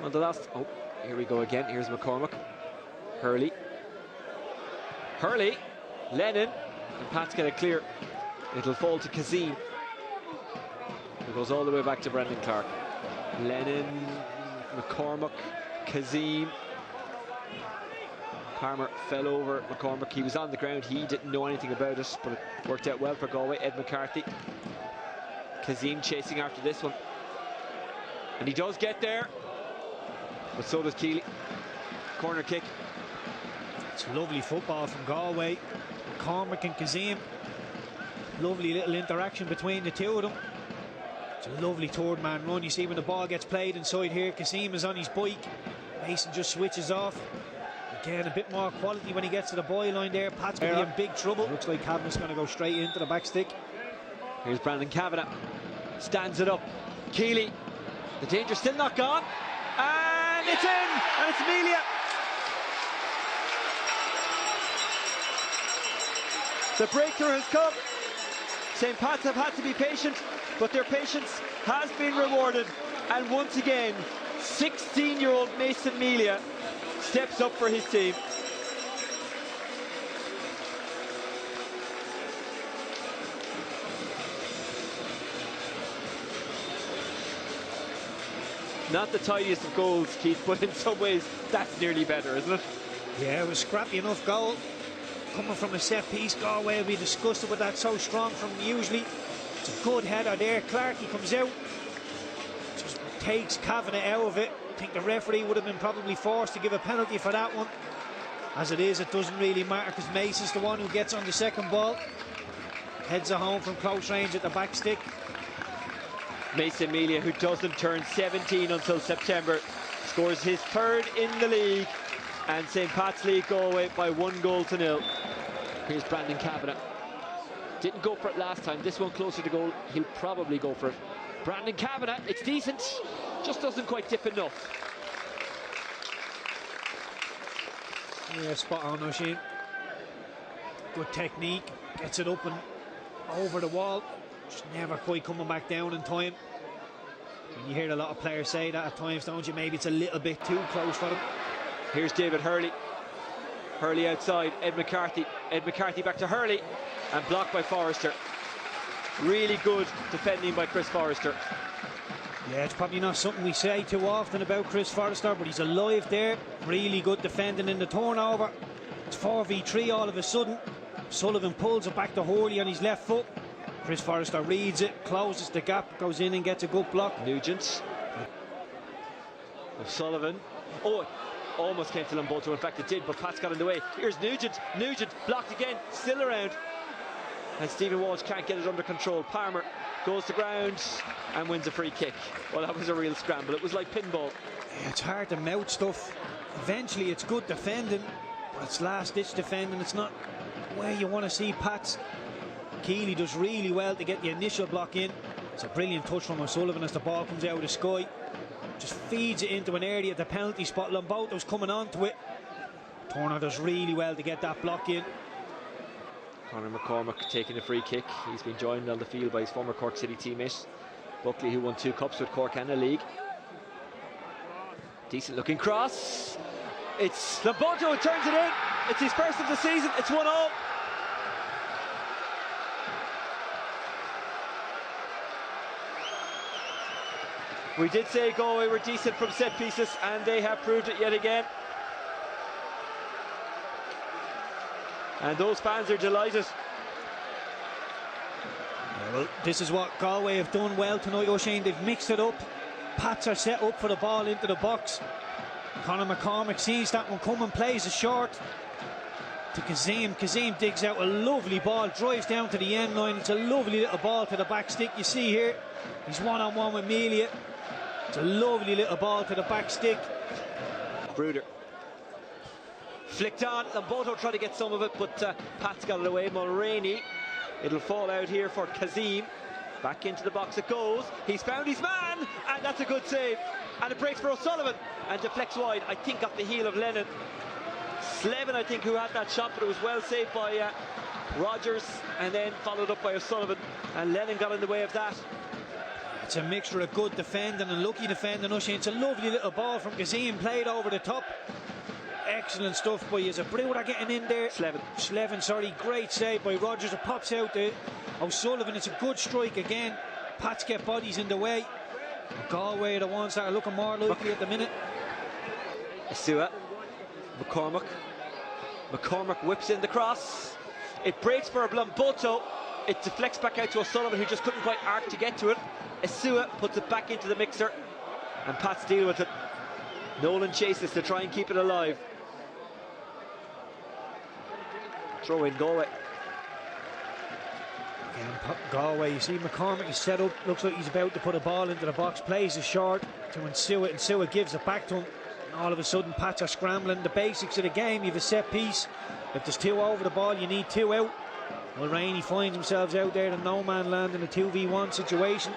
on the last. Oh, here we go again. Here's McCormack. Hurley. Lennon. And Pat's going to clear. It'll fall to Kazim. It goes all the way back to Brendan Clark. Lennon, McCormack, Kazim. Palmer fell over McCormack. He was on the ground. He didn't know anything about it, but it worked out well for Galway. Ed McCarthy. Kazim chasing after this one. And he does get there. But so does Keeley. Corner kick. It's lovely football from Galway. McCormack and Kazim. Lovely little interaction between the two of them. It's a lovely third man run. You see when the ball gets played inside here, Kazim is on his bike. Mason just switches off. Again, a bit more quality when he gets to the byline there. Pat's going to be in big trouble. Looks like Kavanagh's going to go straight into the back stick. Here's Brandon Kavanagh. Stands it up. Keeley. The danger's still not gone. And it's in. And it's Amelia. The breakthrough has come. St. Pat's have had to be patient, but their patience has been rewarded. And once again, 16-year-old Mason Melia steps up for his team. Not the tidiest of goals, Keith, but in some ways that's nearly better, isn't it? Yeah, it was a scrappy enough goal. Coming from a set piece, Galway will be disgusted with that, so strong from usually. It's a good header there. Clarkey comes out, just takes Kavanagh out of it. I think the referee would have been probably forced to give a penalty for that one. As it is, it doesn't really matter because Mason's the one who gets on the second ball. Heads it home from close range at the back stick. Mason Melia, who doesn't turn 17 until September, scores his third in the league, and St. Pat's lead Galway by 1-0. Here's Brandon Kavanagh. Didn't go for it last time. This one closer to goal, he'll probably go for it. Brandon Kavanagh, it's decent, just doesn't quite dip enough. Yeah, spot on, Oisin. Good technique, gets it up and over the wall. Just never quite coming back down in time. And you hear a lot of players say that at times, don't you? Maybe it's a little bit too close for them. Here's David Hurley. Hurley outside, Ed McCarthy. Ed McCarthy back to Hurley, and blocked by Forrester. Really good defending by Chris Forrester. Yeah, it's probably not something we say too often about Chris Forrester, but he's alive there. Really good defending in the turnover. It's 4v3 all of a sudden. Sullivan pulls it back to Hurley on his left foot. Chris Forrester reads it, closes the gap, goes in and gets a good block. Nugent. Sullivan. Oh, almost came to Lamboto. In fact, it did, but Pat's got in the way. Here's Nugent. Nugent blocked again, still around. And Stephen Walsh can't get it under control. Palmer goes to ground and wins a free kick. Well, that was a real scramble. It was like pinball. Yeah, it's hard to mouth stuff. Eventually, it's good defending, but it's last-ditch defending. It's not where you want to see Pat's. Keeley does really well to get the initial block in. It's a brilliant touch from O'Sullivan as the ball comes out of the sky. Just feeds it into an area at the penalty spot. Lamboto's coming onto it. Turner does really well to get that block in. Conor McCormack taking a free kick. He's been joined on the field by his former Cork City teammate Buckley, who won 2 cups with Cork and a league. Decent looking cross. It's Lamboto who turns it in. It's his first of the season. It's 1-0. We did say Galway were decent from set pieces, and they have proved it yet again. And those fans are delighted. Yeah, well, this is what Galway have done well tonight, O'Shane. They've mixed it up. Pats are set up for the ball into the box. Conor McCormack sees that one coming, plays it short to Kazim. Kazim digs out a lovely ball, drives down to the end line. It's a lovely little ball to the back stick. You see here, he's one-on-one with Melia. It's a lovely little ball to the back stick. Bruder flicked on. Lamboto tried to get some of it, but Pat's got it away. Mulroney. It'll fall out here for Kazim. Back into the box it goes. He's found his man, and that's a good save. And it breaks for O'Sullivan and deflects wide, I think off the heel of Lennon. Slevin, I think, who had that shot, but it was well saved by Rogers, and then followed up by O'Sullivan, and Lennon got in the way of that. It's a mixture of good defending and lucky defending. It's a lovely little ball from Kazim, played over the top. Excellent stuff by is a Brewer getting in there. Slevin, sorry. Great save by Rogers. It pops out to O'Sullivan. It's a good strike again. Pats get bodies in the way. Galway are the ones that are looking more likely at the minute. Asua, McCormack whips in the cross. It breaks for a Blumboto. It deflects back out to O'Sullivan, who just couldn't quite arc to get to it. Asua puts it back into the mixer, and Pats deal with it. Nolan chases to try and keep it alive. Throw in Galway. Again, Galway, you see McCormack is set up, looks like he's about to put a ball into the box, plays it short to Nsua, and Nsua gives it back to him. And all of a sudden Pats are scrambling. The basics of the game, you have a set piece. If there's two over the ball, you need two out. Mulraney finds themselves out there in no man land in a 2v1 situation.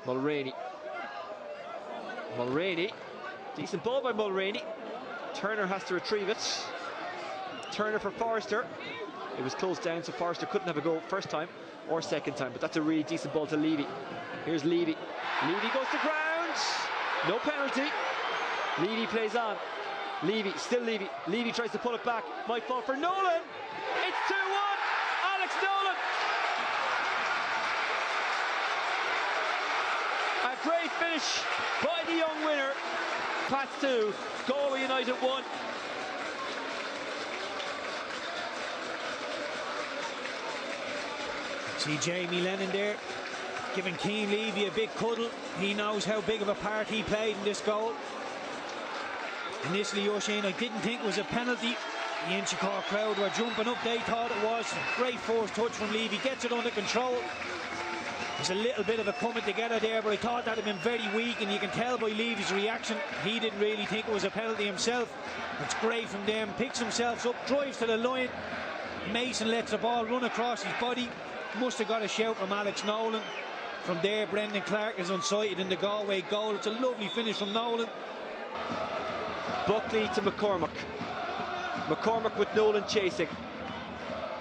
Mulraney, decent ball by Mulraney. Turner has to retrieve it. Turner for Forrester. It was closed down, so Forrester couldn't have a goal first time or second time, but that's a really decent ball to Levy. Here's Levy. Levy goes to ground. No penalty. Levy plays on. Levy, still Levy. Levy tries to pull it back. Might fall for Nolan. It's 2-1. Alex Nolan. A great finish by the young winner. Pats 2, Galway United 1. See Jamie Lennon there giving Keane Levy a big cuddle. He knows how big of a part he played in this goal. Initially, Oisin, I didn't think it was a penalty. The Inchicore crowd were jumping up, they thought it was. Great force touch from Levy, gets it under control. There's a little bit of a coming together there, but I thought that had been very weak, and you can tell by Levy's reaction, he didn't really think it was a penalty himself. It's great from them, picks himself up, drives to the line. Mason lets the ball run across his body. Must have got a shout from Alex Nolan. From there, Brendan Clark is unsighted in the Galway goal. It's a lovely finish from Nolan. Buckley to McCormack. McCormack with Nolan chasing.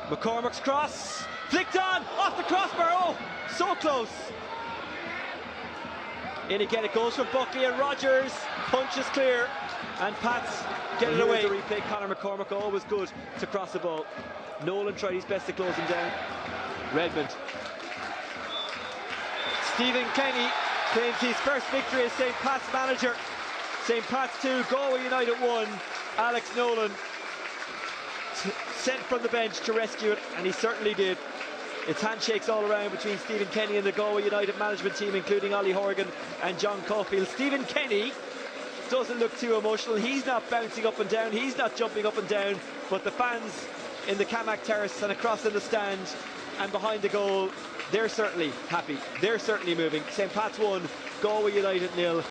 McCormack's cross. Flicked on, off the crossbar. Oh, so close. In again, it goes from Buckley, and Rogers punches clear. And Pats get it away. The replay, Conor McCormack, always good to cross the ball. Nolan tried his best to close him down. Redmond. Stephen Kenny claims his first victory as St. Pat's manager. St. Pat's 2, Galway United 1. Alex Nolan sent from the bench to rescue it, and he certainly did. It's handshakes all around between Stephen Kenny and the Galway United management team, including Ollie Horgan and John Caulfield. Stephen Kenny doesn't look too emotional. He's not bouncing up and down. He's not jumping up and down. But the fans in the Camac Terrace and across in the stand and behind the goal, they're certainly happy. They're certainly moving. St. Pat's 1, Galway United 0.